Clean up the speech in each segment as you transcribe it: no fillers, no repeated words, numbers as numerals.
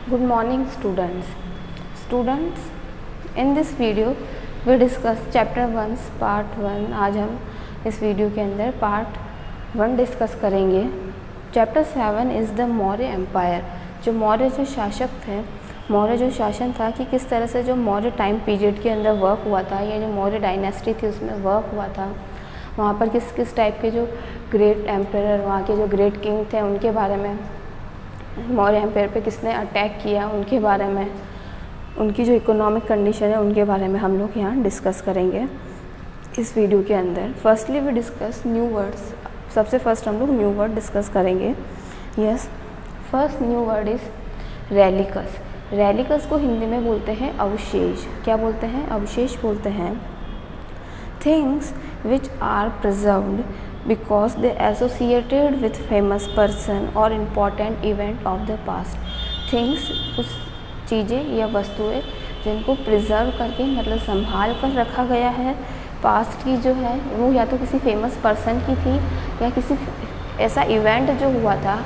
Good morning students. Students, in this video we discuss chapter 1 part 1. आज हम इस video के अंदर पार्ट 1 डिस्कस करेंगे. Chapter 7 is the Maurya empire. जो मौर्य जो शासक थे, मौर्य जो शासन था कि किस तरह से जो मौर्य टाइम पीरियड के अंदर वर्क हुआ था, या जो मौर्य डायनेस्टी थी उसमें वर्क हुआ था, वहाँ पर किस किस टाइप के जो ग्रेट एम्पायर, वहाँ के जो ग्रेट किंग थे उनके बारे में, मौर्य एम्पायर पे किसने अटैक किया उनके बारे में, उनकी जो इकोनॉमिक कंडीशन है उनके बारे में हम लोग यहाँ डिस्कस करेंगे इस वीडियो के अंदर. Firstly we discuss new words. सबसे फर्स्ट हम लोग न्यू वर्ड डिस्कस करेंगे. Yes, first new word is relics. Relics को हिंदी में बोलते हैं अवशेष. क्या बोलते हैं? अवशेष बोलते हैं. Things which are preserved because they associated with famous person or important event of the past. Things, उस चीज़ें या वस्तुएं जिनको प्रिजर्व करके मतलब संभाल कर रखा गया है, पास्ट की जो है वो या तो किसी फेमस पर्सन की थी या किसी ऐसा इवेंट जो हुआ था,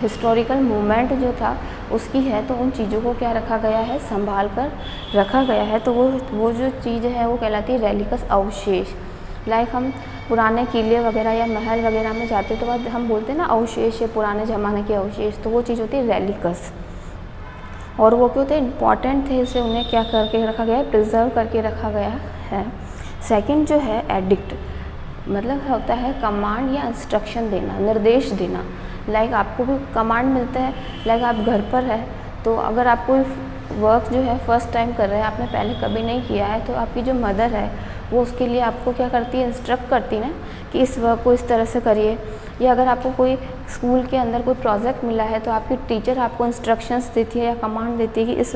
हिस्टोरिकल मोमेंट जो था उसकी है, तो उन चीज़ों को क्या रखा गया है? संभाल कर रखा गया है. तो वो जो चीज़ है वो कहलाती है रेलिकस, अवशेष. लाइक हम पुराने किले वगैरह या महल वगैरह में जाते तो बाद हम बोलते हैं ना अवशेष है, पुराने ज़माने के अवशेष, तो वो चीज़ होती है रेलिकस. और वो क्यों थे? इम्पॉर्टेंट थे, इसे उन्हें क्या करके रखा गया है? प्रिजर्व करके रखा गया है. सेकंड जो है एडिक्ट, मतलब होता है कमांड या इंस्ट्रक्शन देना, निर्देश देना. लाइक आपको भी कमांड मिलता है, लाइक आप घर पर है तो अगर आप कोई वर्क जो है फर्स्ट टाइम कर रहे हैं, आपने पहले कभी नहीं किया है, तो आपकी जो मदर है वो उसके लिए आपको क्या करती है? इंस्ट्रक्ट करती है ना कि इस वर्क को इस तरह से करिए. या अगर आपको कोई स्कूल के अंदर कोई प्रोजेक्ट मिला है तो आपकी टीचर आपको इंस्ट्रक्शंस देती है या कमांड देती है कि इस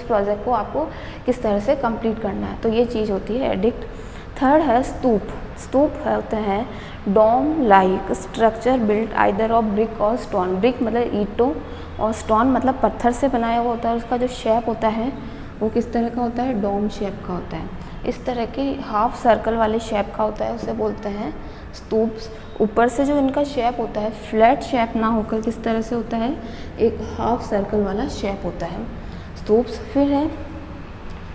प्रोजेक्ट को आपको किस तरह से कंप्लीट करना है. तो ये चीज़ होती है एडिक्ट. थर्ड है स्तूप. स्तूप होते हैं dome like structure built either of brick और स्टोन. ब्रिक मतलब ईंटों और स्टोन मतलब पत्थर से बनाया हुआ होता है. उसका जो शेप होता है वो किस तरह का होता है? डोम शेप का होता है. इस तरह के हाफ सर्कल वाले शेप का होता है, उसे बोलते हैं स्तूप्स. ऊपर से जो इनका शेप होता है फ्लैट शेप ना होकर किस तरह से होता है? एक हाफ सर्कल वाला शेप होता है स्तूप्स. फिर है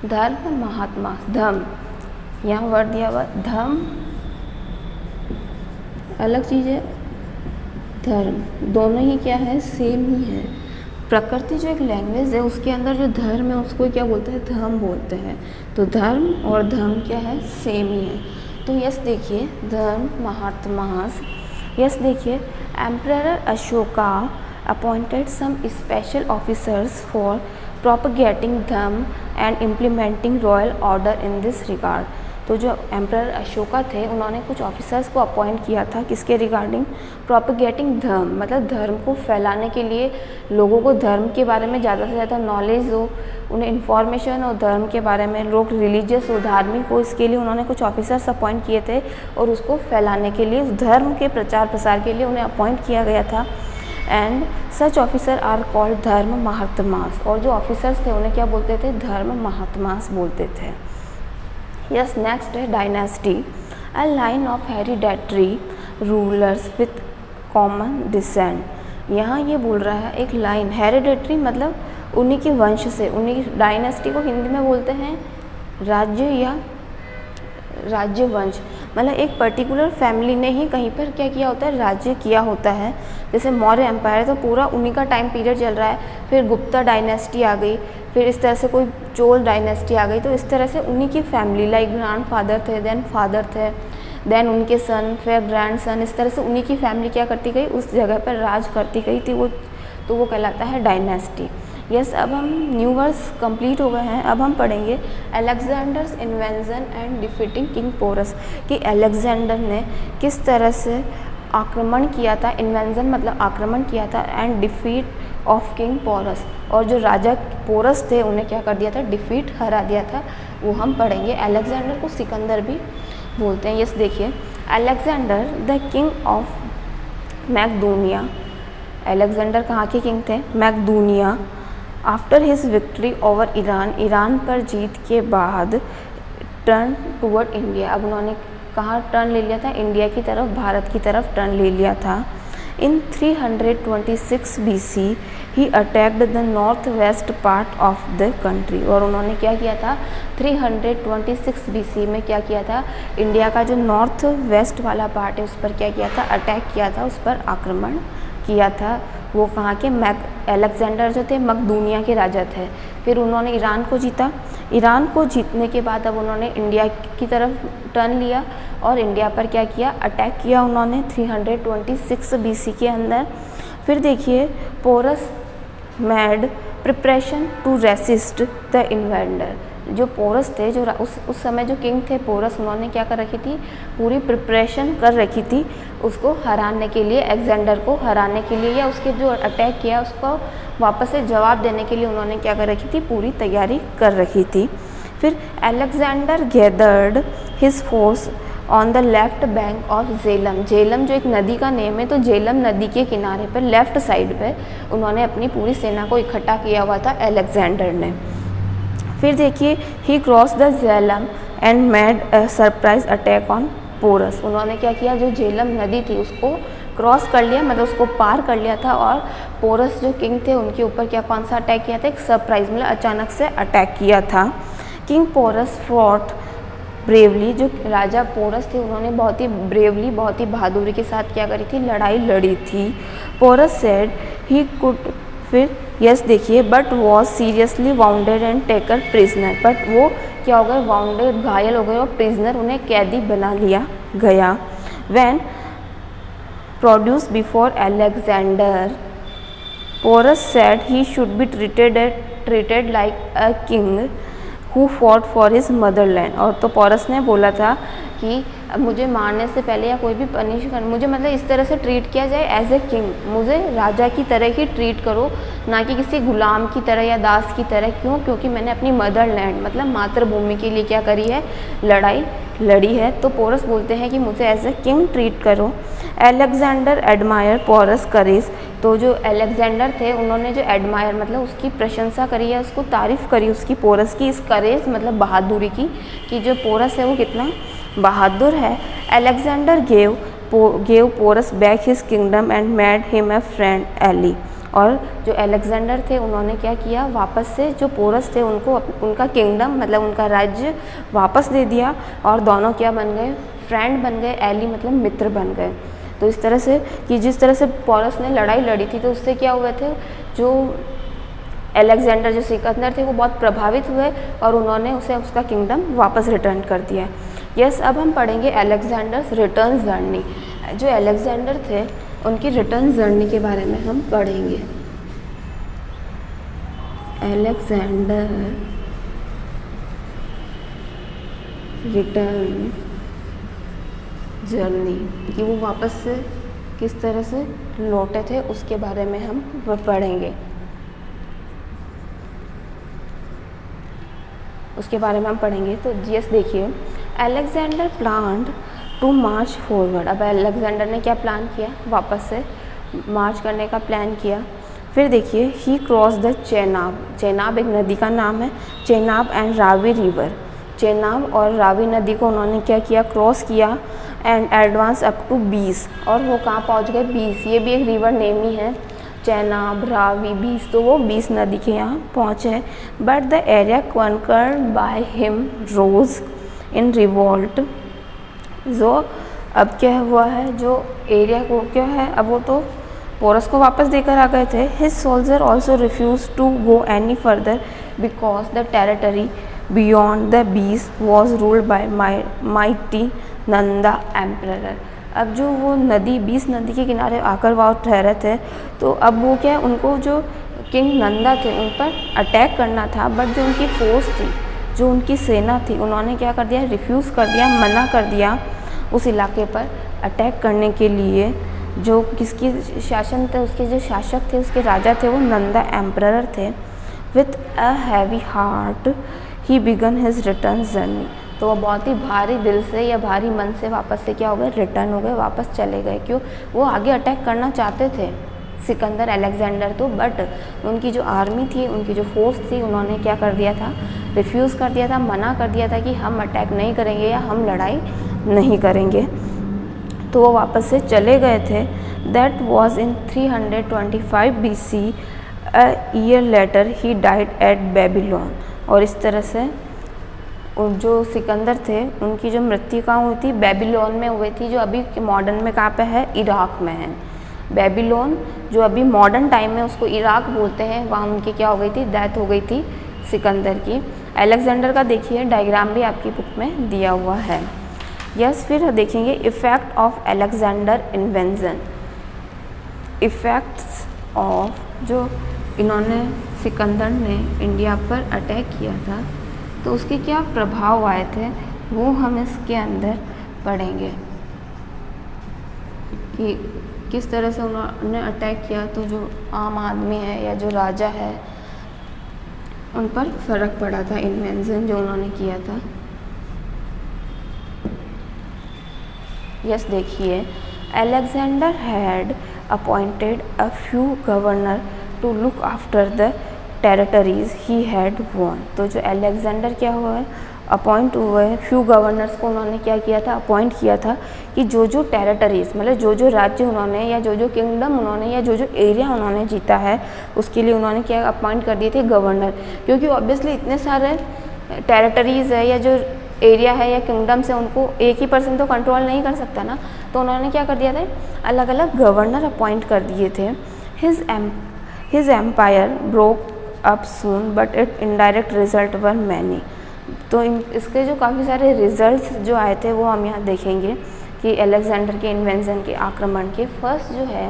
धर्म महात्मा. धर्म, यहाँ वर्ड दिया हुआ धर्म अलग चीज़ है, धर्म दोनों ही क्या है? सेम ही है. प्रकृति जो एक लैंग्वेज है उसके अंदर जो धर्म है उसको क्या बोलते हैं? धर्म बोलते हैं. तो धर्म और धर्म क्या है? सेम ही है. तो यस देखिए धर्म महात्मास. यस देखिए emperor Ashoka appointed some special officers for propagating dharma and implementing royal order in this regard. तो जो एम्परर अशोका थे उन्होंने कुछ ऑफिसर्स को अपॉइंट किया था किसके रिगार्डिंग? प्रोपगेटिंग धर्म, मतलब धर्म को फैलाने के लिए, लोगों को धर्म के बारे में ज़्यादा से ज़्यादा नॉलेज हो, उन्हें इन्फॉर्मेशन हो धर्म के बारे में, लोग रिलीजियस हो, धार्मिक हो. इसके लिए उन्होंने कुछ ऑफिसर्स अपॉइंट किए थे और उसको फैलाने के लिए, धर्म के प्रचार प्रसार के लिए उन्हें अपॉइंट किया गया था. And such officer are called Dharma Mahatmas. और जो ऑफिसर्स थे उन्हें क्या बोलते थे? धर्म महात्मास बोलते थे. यस, नेक्स्ट है dynasty. A line of hereditary rulers with common descent. यहाँ ये बोल रहा है एक लाइन, हेरिडेटरी मतलब उन्हीं के वंश से, उन्हीं डायनेस्टी को हिंदी में बोलते हैं राज्य या राज्य वंश. मतलब एक पर्टिकुलर फैमिली ने ही कहीं पर क्या किया होता है? राज्य किया होता है. जैसे मौर्य एम्पायर तो पूरा उन्हीं का टाइम पीरियड चल रहा है, फिर गुप्ता डायनेस्टी आ गई, फिर इस तरह से कोई चोल डायनेस्टी आ गई. तो इस तरह से उन्हीं की फैमिली, लाइक ग्रैंड फादर थे, देन फादर थे, देन उनके सन, फिर ग्रैंड सन, इस तरह से उन्हीं की फैमिली क्या करती गई? उस जगह पर राज करती गई थी वो. तो वो कहलाता है डायनेस्टी. यस, अब हम न्यू वर्ड्स कंप्लीट हो गए हैं. अब हम पढ़ेंगे Alexander's invention and defeating king Porus. कि अलेक्जेंडर ने किस तरह से आक्रमण किया था, इन्वेंशन मतलब आक्रमण किया था, and defeat of king Porus. और जो राजा पोरस थे उन्हें क्या कर दिया था? डिफीट, हरा दिया था. वो हम पढ़ेंगे. अलेक्जेंडर को सिकंदर भी बोलते हैं. यस देखिए Alexander the king of Macedonia. Alexander कहाँ के किंग थे? Macedonia. After his victory over Iran, Iran पर जीत के बाद टर्न टूवर्ड इंडिया. अब उन्होंने कहाँ टर्न ले लिया था? इंडिया की तरफ, भारत की तरफ टर्न ले लिया था. In 326 BC he attacked the north west part of the country। और उन्होंने क्या किया था 326 BC में क्या किया था, इंडिया का जो नॉर्थ वेस्ट वाला पार्ट है उस पर क्या किया था, अटैक किया था, उस पर आक्रमण किया था। वो कहाँ के, अलेक्जेंडर जो थे मकदूनिया के राजा थे। फिर उन्होंने ईरान को जीता। ईरान को जीतने के बाद अब उन्होंने इंडिया की तरफ टर्न लिया और इंडिया पर क्या किया, अटैक किया उन्होंने 326 BC के अंदर। फिर देखिए Porus made preparation to resist the invader. जो पोरस थे, जो उस समय जो किंग थे पोरस, उन्होंने क्या कर रखी थी, पूरी प्रिपरेशन कर रखी थी उसको हराने के लिए, अलेक्जेंडर को हराने के लिए, या उसके जो अटैक किया उसको वापस से जवाब देने के लिए उन्होंने क्या कर रखी थी, पूरी तैयारी कर रखी थी। फिर Alexander gathered his force on the left bank of Jhelum. Jhelum जो एक नदी का नेम है, तो झेलम नदी के किनारे पर लेफ्ट साइड पे उन्होंने अपनी पूरी सेना को इकट्ठा किया हुआ था अलेक्जेंडर ने। फिर देखिए he cross the Jhelum and made a surprise attack on Porus. उन्होंने क्या किया, जो झेलम नदी थी उसको क्रॉस कर लिया, मतलब उसको पार कर लिया था, और पोरस जो किंग थे उनके ऊपर क्या, कौन सा अटैक किया था, एक सरप्राइज, मतलब अचानक से अटैक किया था। King Porus fought bravely. जो राजा पोरस थे उन्होंने बहुत ही ब्रेवली, बहुत ही बहादुरी के साथ क्या करी थी, लड़ाई लड़ी थी। पोरस सेड ही कुड, फिर यस देखिए, but was seriously bounded and taken prisoner. But वो क्या हो गए, वाउंडेड, घायल हो गए और प्रिजनर, उन्हें कैदी बना लिया गया। When produce before Alexander, Porus said he should be treated like a king who fought for his motherland. और तो पोरस ने बोला था कि मुझे मारने से पहले या कोई भी पनिश कर, मुझे मतलब इस तरह से ट्रीट किया जाए एज ए किंग, मुझे राजा की तरह ही ट्रीट करो, ना कि किसी गुलाम की तरह या दास की तरह। क्यों, क्योंकि मैंने अपनी मदरलैंड मतलब मातृभूमि के लिए क्या करी है, लड़ाई लड़ी है। तो पोरस बोलते हैं कि मुझे एज ए किंग ट्रीट करो। अलेक्जेंडर एडमायर पोरस करेज। तो जो अलेक्जेंडर थे उन्होंने जो एडमायर मतलब उसकी प्रशंसा करी है, उसको तारीफ़ करी उसकी, पोरस की, इस करेज मतलब बहादुरी की, कि जो पोरस है वो कितना बहादुर है। Alexander gave Porus back his kingdom and made him a friend ally. और जो अलेक्जेंडर थे उन्होंने क्या किया, वापस से जो पोरस थे उनको उनका किंगडम मतलब उनका राज्य वापस दे दिया, और दोनों क्या बन गए, फ्रेंड बन गए, एली मतलब मित्र बन गए। तो इस तरह से कि जिस तरह से पोरस ने लड़ाई लड़ी थी तो उससे क्या हुए थे, जो अलेक्जेंडर जो सिकंदर थे वो बहुत प्रभावित हुए और उन्होंने उसे उसका किंगडम वापस रिटर्न कर दिया। यस, अब हम पढ़ेंगे अलेक्जेंडर्स रिटर्न जर्नी। जो अलेक्जेंडर थे उनकी रिटर्न जर्नी के बारे में हम पढ़ेंगे। अलेक्जेंडर रिटर्न जर्नी, कि वो वापस से किस तरह से लौटे थे उसके बारे में हम पढ़ेंगे, उसके बारे में हम पढ़ेंगे। तो यस देखिए, Alexander planned to march forward. अब अलेक्जेंडर ने क्या प्लान किया, वापस से मार्च करने का प्लान किया। फिर देखिए he cross the Chenab. Chenab एक नदी का नाम है, चेनाब एंड रावी रिवर। चेनाब और रावी नदी को उन्होंने क्या किया, क्रॉस किया एंड एडवांस अप टू 20। और वो कहाँ पहुँच गए, 20। ये भी एक रिवर नेम ही है, चेनाब, रावी, 20, तो वो 20 नदी के यहाँ पहुँचे। But the area conquered by him rose in revolt. जो अब क्या हुआ है, जो एरिया को क्या है, अब वो तो पोरस को वापस देकर आ गए थे। His soldier also refuse to go any further because the territory beyond the Beas was ruled by mighty Nanda emperor. अब जो वो नदी 20 नदी के किनारे आकर वहाँ ठहरे थे, तो अब वो क्या, उनको जो किंग नंदा थे उन पर अटैक करना था, बट जो उनकी फोर्स थी, जो उनकी सेना थी, उन्होंने क्या कर दिया, रिफ्यूज़ कर दिया, मना कर दिया उस इलाके पर अटैक करने के लिए। जो किसकी शासन थे, उसके जो शासक थे, उसके राजा थे, वो नंदा एम्परर थे। With a heavy heart he began his return journey. तो वो बहुत ही भारी दिल से या भारी मन से वापस से क्या हो गए, रिटर्न हो गए, वापस चले गए। क्यों, वो आगे अटैक करना चाहते थे सिकंदर, अलेक्जेंडर तो, बट उनकी जो आर्मी थी, उनकी जो फोर्स थी, उन्होंने क्या कर दिया था, रिफ्यूज़ कर दिया था, मना कर दिया था कि हम अटैक नहीं करेंगे या हम लड़ाई नहीं करेंगे। तो वो वापस से चले गए थे। That was in 325 BC। A year later he died eight Babylon. और इस तरह से जो सिकंदर थे उनकी जो मृत्यु कहाँ हुई थी, बेबीलोन में हुई थी, जो अभी मॉडर्न में कहाँ पे है, इराक में है। बेबीलोन जो अभी मॉडर्न टाइम में उसको इराक बोलते हैं, वहाँ उनकी क्या हो गई थी, डेथ हो गई थी सिकंदर की। अलेक्जेंडर का देखिए डायग्राम भी आपकी बुक में दिया हुआ है। यस, फिर देखेंगे effect of Alexander invention. Effects of जो इन्होंने सिकंदर ने इंडिया पर अटैक किया था तो उसके क्या प्रभाव आए थे वो हम इसके अंदर पढ़ेंगे कि किस तरह से उन्होंने अटैक किया, तो जो आम आदमी है या जो राजा है उन पर फ़र्क पड़ा था, इन्वेंशन जो उन्होंने किया था। यस, देखिए Alexander had appointed a few governor to look after the territories he had won. तो जो अलेक्जेंडर क्या हुआ है, अपॉइंट हुए हैं, फ्यू गवर्नर्स को उन्होंने क्या किया था, अपॉइंट किया था कि जो जो टेरिटरीज मतलब जो जो राज्य उन्होंने या जो जो किंगडम उन्होंने या जो जो एरिया उन्होंने जीता है उसके लिए उन्होंने क्या अपॉइंट कर दिए थे, गवर्नर। क्योंकि ऑब्वियसली इतने सारे टेरिटरीज है या जो एरिया है या किंगडम से उनको एक ही पर्सन तो कंट्रोल नहीं कर सकता ना, तो उन्होंने क्या कर दिया था, अलग अलग गवर्नर अपॉइंट कर दिए थे। His empire broke up soon but it indirect result were many. तो इसके जो काफ़ी सारे रिजल्ट्स जो आए थे वो हम यहाँ देखेंगे कि अलेक्जेंडर के इन्वेंशन के आक्रमण के। फर्स्ट जो है,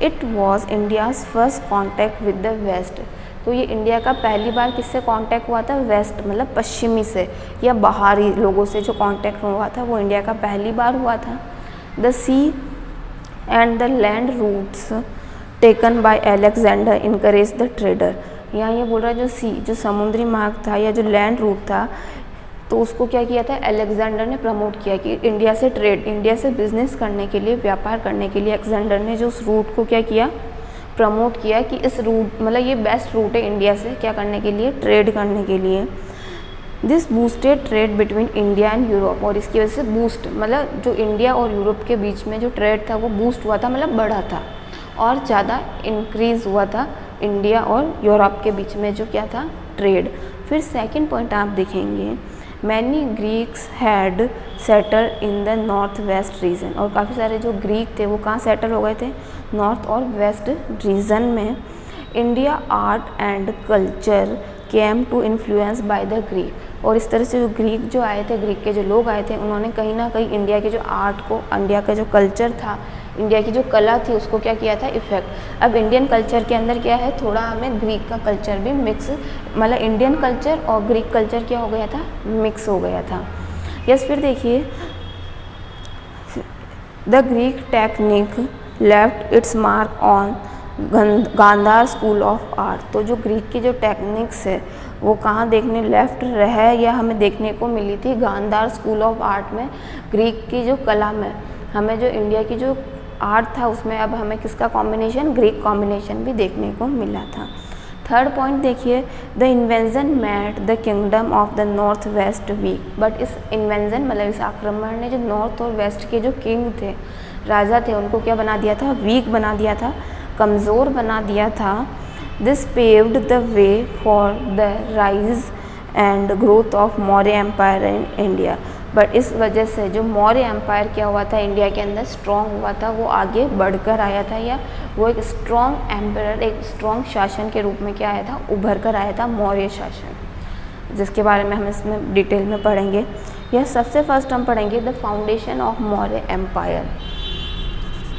it was India's first contact with the west. तो ये इंडिया का पहली बार किससे कांटेक्ट हुआ था, वेस्ट मतलब पश्चिमी से या बाहरी लोगों से जो कांटेक्ट हुआ था वो इंडिया का पहली बार हुआ था। The sea and the land routes taken by Alexander encourage the trader. यहाँ ये बोल रहा है जो सी जो समुद्री मार्ग था या जो लैंड रूट था तो उसको क्या किया था, अलेक्जेंडर ने प्रमोट किया कि इंडिया से ट्रेड, इंडिया से बिजनेस करने के लिए, व्यापार करने के लिए अलेक्जेंडर ने जो उस रूट को क्या किया, प्रमोट किया कि इस रूट मतलब ये बेस्ट रूट है इंडिया से क्या करने के लिए, ट्रेड करने के लिए। This boosted trade between India and Europe. और इसकी वजह से बूस्ट मतलब जो इंडिया और यूरोप के बीच में जो ट्रेड था वो बूस्ट हुआ था, मतलब बढ़ा था और ज़्यादा इंक्रीज़ हुआ था इंडिया और यूरोप के बीच में जो क्या था, ट्रेड। फिर सेकंड पॉइंट आप देखेंगे, many Greeks had settle in the north west reason. और काफ़ी सारे जो ग्रीक थे वो कहाँ सेटल हो गए थे, नॉर्थ और वेस्ट रीजन में। India art and culture came to influence by the Greek. और इस तरह से जो ग्रीक जो आए थे, ग्रीक के जो लोग आए थे उन्होंने कहीं ना कहीं इंडिया के जो आर्ट को, इंडिया का जो कल्चर था, इंडिया की जो कला थी उसको क्या किया था, इफेक्ट। अब इंडियन कल्चर के अंदर क्या है, थोड़ा हमें ग्रीक का कल्चर भी मिक्स मतलब इंडियन कल्चर और ग्रीक कल्चर क्या हो गया था, मिक्स हो गया था। यस, फिर देखिए the Greek technique left its mark on Gandhara school of art. तो जो ग्रीक की जो टेक्निक्स है वो कहाँ देखने लेफ्ट रहे या हमें देखने को मिली थी, गांधार स्कूल ऑफ आर्ट में। ग्रीक की जो कला में हमें जो इंडिया की जो आर्ट था उसमें अब हमें किसका कॉम्बिनेशन, ग्रीक कॉम्बिनेशन भी देखने को मिला था। थर्ड पॉइंट देखिए, the invention made the kingdom of the north west weak. But इस इन्वेंशन मतलब इस आक्रमण ने जो नॉर्थ और वेस्ट के जो किंग थे, राजा थे, उनको क्या बना दिया था, वीक बना दिया था, कमज़ोर बना दिया था। This paved the way for the rise and growth of Maurya empire in India. But इस वजह से जो मौर्य एम्पायर क्या हुआ था, इंडिया के अंदर स्ट्रॉन्ग हुआ था, वो आगे बढ़कर आया था, या वो एक स्ट्रॉन्ग एम्पायर, एक स्ट्रॉन्ग शासन के रूप में क्या आया था, उभर कर आया था मौर्य शासन, जिसके बारे में हम इसमें डिटेल में पढ़ेंगे। यह सबसे फर्स्ट हम पढ़ेंगे the foundation of Maurya empire,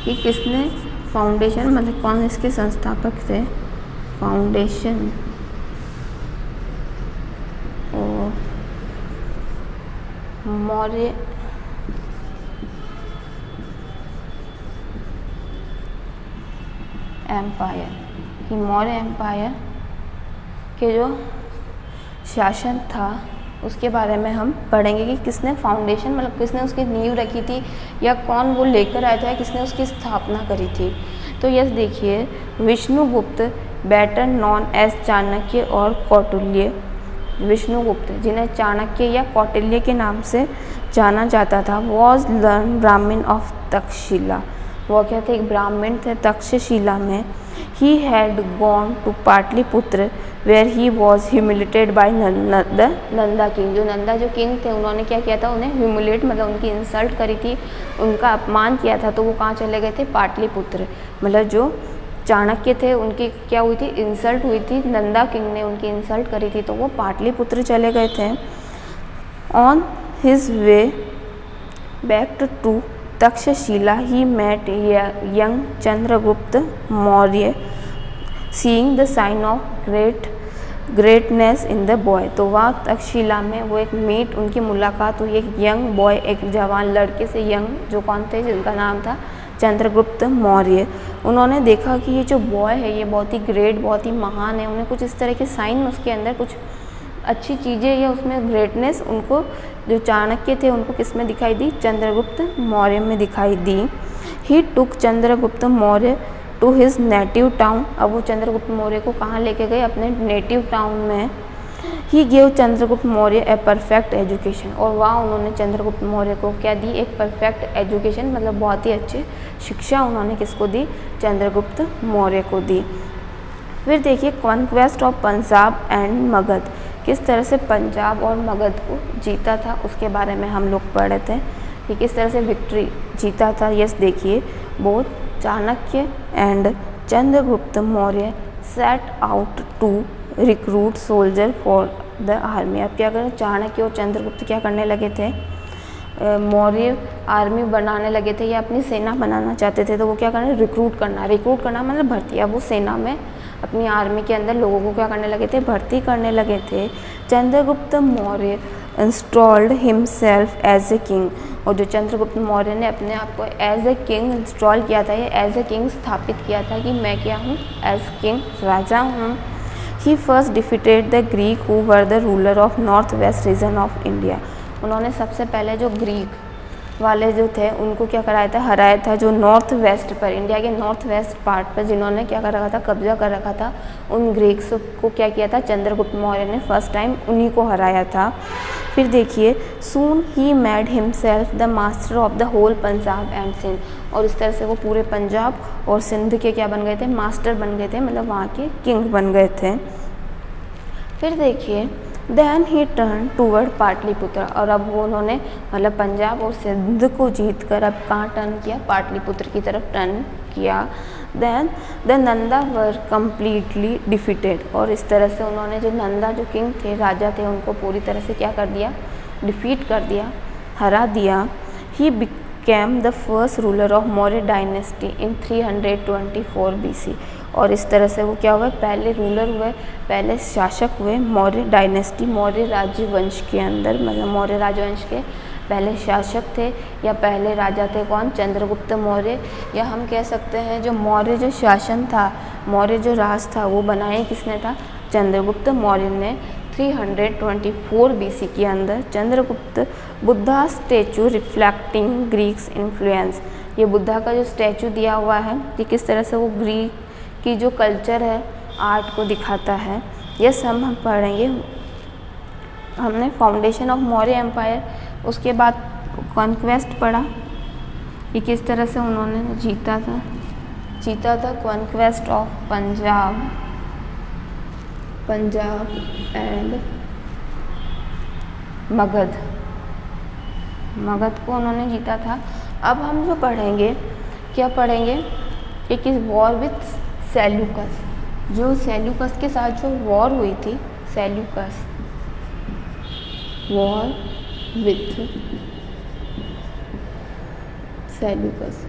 कि किसने फाउंडेशन मतलब कौन इसके संस्थापक थे, फाउंडेशन मौर्य एम्पायर, कि मौर्य एम्पायर के जो शासन था उसके बारे में हम पढ़ेंगे कि किसने फाउंडेशन मतलब किसने उसकी नींव रखी थी या कौन वो लेकर आया था या किसने उसकी स्थापना करी थी। तो यस देखिए, Vishnugupta better known as Chanakya और कौटिल्य। विष्णुगुप्त जिन्हें चाणक्य या कौटिल्य के नाम से जाना जाता था, was learn Brahmin of Taxila. वो क्या थे, एक ब्राह्मण थे तक्षशिला में। He had gone to Pataliputra where he was humiliated by Nanda king. जो नंदा जो किंग थे उन्होंने क्या किया था, उन्हें ह्यूमिलेट मतलब उनकी इंसल्ट करी थी, उनका अपमान किया था। तो वो कहाँ चले गए थे, पाटलिपुत्र। मतलब जो चाणक्य थे उनकी क्या हुई थी, इंसल्ट हुई थी, नंदा किंग ने उनकी इंसल्ट करी थी, तो वो पाटलिपुत्र चले गए थे। On his way back to Taxila he met young Chandragupta Maurya seeing the sign of greatness in the boy. तो वहाँ तक्षशिला में वो एक मीट उनकी मुलाकात हुई एक यंग बॉय, एक जवान लड़के से, यंग जो कौन थे, जिनका नाम था चंद्रगुप्त मौर्य। उन्होंने देखा कि ये जो बॉय है ये बहुत ही ग्रेट, बहुत ही महान है। उन्हें कुछ इस तरह के साइन, उसके अंदर कुछ अच्छी चीज़ें या उसमें ग्रेटनेस उनको, जो चाणक्य थे उनको किस में दिखाई दी, चंद्रगुप्त मौर्य में दिखाई दी। He took Chandragupta Maurya to his native town. अब वो चंद्रगुप्त मौर्य को कहाँ लेके गए, अपने नेटिव टाउन में। He gave Chandragupta Maurya a perfect education. और वहाँ उन्होंने चंद्रगुप्त मौर्य को क्या दी, एक परफेक्ट एजुकेशन, मतलब बहुत ही अच्छी शिक्षा उन्होंने किसको दी, चंद्रगुप्त मौर्य को दी। फिर देखिए conquest of Punjab and Magadh, किस तरह से पंजाब और मगध को जीता था उसके बारे में हम लोग पढ़े थे कि किस तरह से विक्ट्री जीता था। यस देखिए, both Chanakya and Chandragupta Maurya set out to recruit soldier for the army. अब क्या करें, चाणक्य और चंद्रगुप्त क्या करने लगे थे, मौर्य आर्मी बनाने लगे थे या अपनी सेना बनाना चाहते थे। तो वो क्या करना, रिक्रूट करना मतलब भर्ती। अब वो सेना में अपनी आर्मी के अंदर लोगों को क्या करने लगे थे, भर्ती करने लगे थे। Chandragupta Maurya installed himself as a king. और जो चंद्रगुप्त मौर्य ने अपने आप को एज ए किंग इंस्टॉल किया था, ये एज ए किंग स्थापित किया था कि मैं क्या हूँ, एज किंग, राजा हूँ। He first defeated the Greek who were the ruler of north west region of India. उन्होंने सबसे पहले जो ग्रीक वाले जो थे उनको क्या कराया था, हराया था, जो नॉर्थ वेस्ट पर, इंडिया के नॉर्थ वेस्ट पार्ट पर जिन्होंने क्या कर रखा था, कब्जा कर रखा था, उन ग्रीक्स को क्या किया था, चंद्रगुप्त मौर्य ने फर्स्ट टाइम उन्हीं को हराया था। फिर देखिए soon he made himself the master of the whole Punjab and Sindh. और इस तरह से वो पूरे पंजाब और सिंध के क्या बन गए थे, मास्टर बन गए थे, मतलब वहाँ के किंग बन गए थे। फिर देखिए then he turn toward Pataliputra. और अब वो उन्होंने मतलब पंजाब और सिंध को जीत कर अब कहाँ टर्न किया, पाटलिपुत्र की तरफ टर्न किया। Then the Nanda were completely defeated. और इस तरह से उन्होंने जो नंदा जो किंग थे, राजा थे, उनको पूरी तरह से क्या कर दिया, डिफीट कर दिया, हरा दिया। He became the first ruler of Maurya dynasty in 324 BC। और इस तरह से वो क्या हुए, पहले रूलर हुए, पहले शासक हुए मौर्य डायनेस्टी, मौर्य राजवंश के अंदर, मतलब मौर्य राजवंश के पहले शासक थे या पहले राजा थे कौन, चंद्रगुप्त मौर्य। या हम कह सकते हैं जो मौर्य जो शासन था, मौर्य जो राज था, वो बनाए किसने था, चंद्रगुप्त मौर्य ने। 324 BC के अंदर Chandragupta Buddha statue reflecting Greeks influence. ये बुद्धा का जो स्टैचू दिया हुआ है कि किस तरह से वो ग्रीक की जो कल्चर है, आर्ट को दिखाता है। यस हम पढ़ेंगे, हमने फाउंडेशन ऑफ मौर्य एम्पायर, उसके बाद कॉन्क्वेस्ट पढ़ा कि किस तरह से उन्होंने जीता था conquest of Punjab and Magadh को उन्होंने जीता था। अब हम जो पढ़ेंगे, क्या पढ़ेंगे कि किस वॉर विथ सेल्यूकस, जो सेल्यूकस के साथ जो वॉर हुई थी, Seleucus war with Seleucus.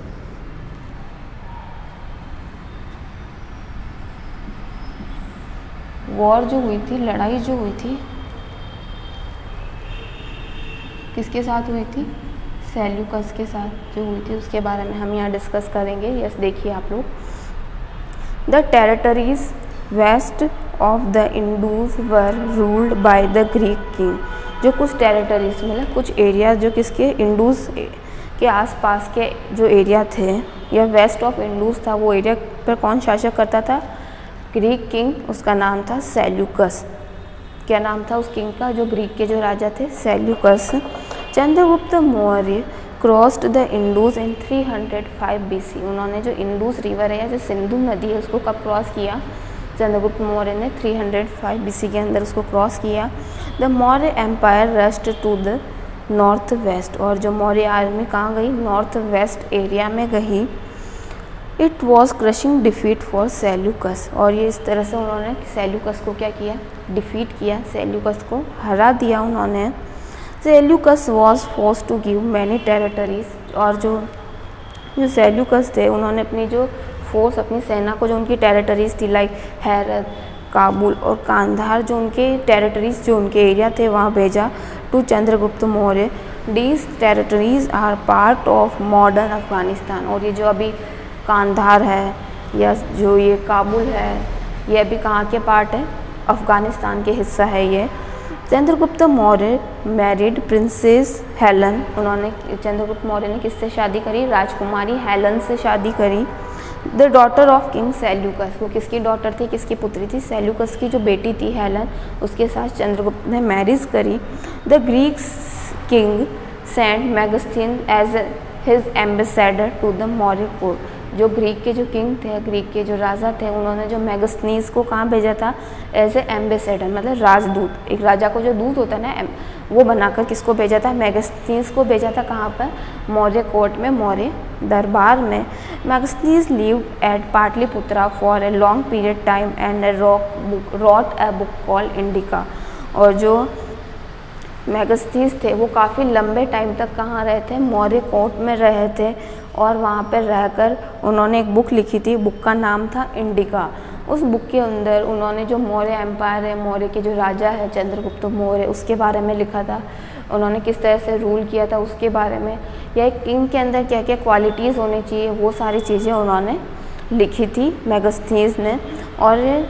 War जो हुई थी, लड़ाई जो हुई थी, किसके साथ हुई थी, सेल्यूकस के साथ जो हुई थी, उसके बारे में हम यहाँ डिस्कस करेंगे। यस देखिए आप लोग, the territories west of the Indus were ruled by the Greek king. जो कुछ टेरिटरीज मतलब कुछ एरिया जो किसके, इंडूज के आसपास के जो एरिया थे या वेस्ट ऑफ इंडूज था, वो एरिया पर कौन शासक करता था, ग्रीक किंग, उसका नाम था सेल्यूकस। क्या नाम था उस किंग का, जो ग्रीक के जो राजा थे, Seleucus. Chandragupta Maurya crossed the Indus in 305 BC। उन्होंने जो इंडूस रिवर है या जो सिंधु नदी है उसको कब क्रॉस किया? चंद्रगुप्त मौर्य ने 305 BC के अंदर उसको क्रॉस किया। The Maurya empire rushed to the north west, और जो मौर्य आर्मी कहाँ गई? नॉर्थ वेस्ट एरिया में गई। It was crushing defeat for Seleucus, और ये इस तरह से उन्होंने सेल्यूकस को क्या किया? डिफीट किया, सेल्यूकस को हरा दिया उन्होंने। Seleucus was force to give many territories, और जो सेल्यूकस थे उन्होंने अपनी जो फोर्स, अपनी सेना को जो उनकी टेरिटरीज थी लाइक हेरत, काबुल और कांधार, जो उनके टेरिटरीज, जो उनके एरिया थे वहाँ भेजा to Chandragupta Maurya. These territories are part of modern Afghanistan, और ये जो अभी कांधार है या जो ये काबुल है, ये अभी कहाँ के पार्ट है? अफ़गानिस्तान के हिस्सा है ये। Chandragupta Maurya married princess Helen, उन्होंने चंद्रगुप्त मौर्य ने किससे शादी करी? राजकुमारी हेलन से शादी करी। The daughter of king Seleucus, वो किसकी डॉटर थी, किसकी पुत्री थी? सेल्यूकस की जो बेटी थी हेलन, उसके साथ चंद्रगुप्त ने मैरिज करी। The Greeks king sent Megasthenes as his ambassador to the Maurya court, जो ग्रीक के जो किंग थे, ग्रीक के जो राजा थे, उन्होंने जो मैगस्थनीस को कहाँ भेजा था? एज ए एम्बेसडर, मतलब राजदूत। एक राजा को जो दूत होता है ना, वो बनाकर किसको भेजा था? मैगस्थनीस को भेजा था। कहाँ पर? मौर्य कोर्ट में, मौर्य दरबार में। Megasthenes lived at Pataliputra for a long period time and wrote a book called Indica, और जो मैगस्थनीस थे वो काफ़ी लंबे टाइम तक कहाँ रहे थे? मौर्य कोर्ट में रहे थे, और वहाँ पर रहकर उन्होंने एक बुक लिखी थी। बुक का नाम था इंडिका। उस बुक के अंदर उन्होंने जो मौर्य एम्पायर है, मौर्य के जो राजा है चंद्रगुप्त मौर्य, उसके बारे में लिखा था। उन्होंने किस तरह से रूल किया था उसके बारे में, या एक किंग के अंदर क्या क्या क्वालिटीज़ होनी चाहिए, वो सारी चीज़ें उन्होंने लिखी थी मैगस्थनीस ने। और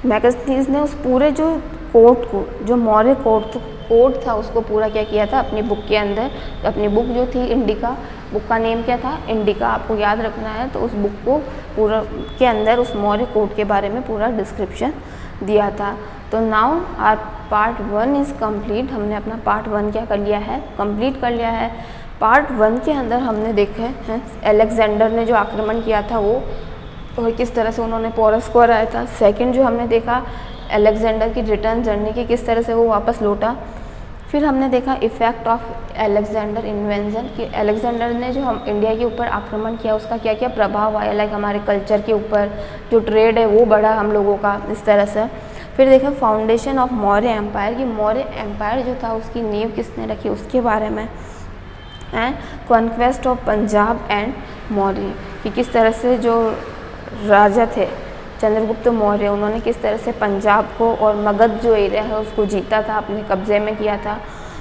मैगस्थनीस ने उस पूरे जो कोर्ट को, जो मौर्य कोर्ट था, उसको पूरा क्या किया था? अपनी बुक के अंदर। अपनी बुक जो थी इंडिका, बुक का नेम क्या था? इंडिका, आपको याद रखना है। तो उस बुक को पूरा के अंदर उस मौर्य कोर्ट के बारे में पूरा डिस्क्रिप्शन दिया था। तो now our part 1 is complete. हमने अपना पार्ट 1 क्या कर लिया है? कंप्लीट कर लिया है। पार्ट 1 के अंदर हमने देखा है अलेक्जेंडर ने जो आक्रमण किया था वो, और किस तरह से उन्होंने पोरस को हराया था। सेकंड जो हमने देखा अलेक्जेंडर की रिटर्न जर्नी की, किस तरह से वो वापस लौटा। फिर हमने देखा इफ़ेक्ट ऑफ अलेक्जेंडर इन्वेंशन, कि अलेक्जेंडर ने जो हम इंडिया के ऊपर आक्रमण किया उसका क्या क्या प्रभाव आया, लाइक हमारे कल्चर के ऊपर जो ट्रेड है वो बढ़ा हम लोगों का, इस तरह से। फिर देखा फाउंडेशन ऑफ मौर्य एम्पायर, कि मौर्य एम्पायर जो था उसकी नींव किसने रखी उसके बारे में। And conquest of Punjab and Maurya, कि किस तरह से जो राजा थे चंद्रगुप्त मौर्य, उन्होंने किस तरह से पंजाब को और मगध जो एरिया है उसको जीता था, अपने कब्जे में किया था।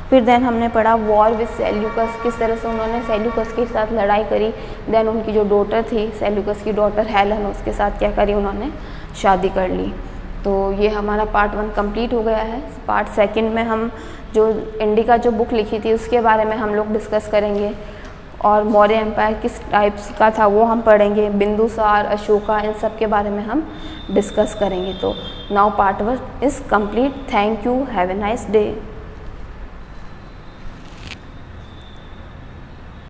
फिर देन हमने पढ़ा वॉर विद सेल्यूकस, किस तरह से उन्होंने सेल्यूकस के साथ लड़ाई करी। देन उनकी जो डॉटर थी, सेल्यूकस की डॉटर हेलन, उसके साथ क्या करी? उन्होंने शादी कर ली। तो ये हमारा पार्ट 1 कंप्लीट हो गया है। पार्ट 2 में हम जो इंडिका जो बुक लिखी थी उसके बारे में हम लोग डिस्कस करेंगे, और मौर्य एम्पायर किस टाइप्स का था वो हम पढ़ेंगे। बिंदुसार, अशोका, इन सब के बारे में हम डिस्कस करेंगे। तो now part 1 is complete. Thank you, have a nice day.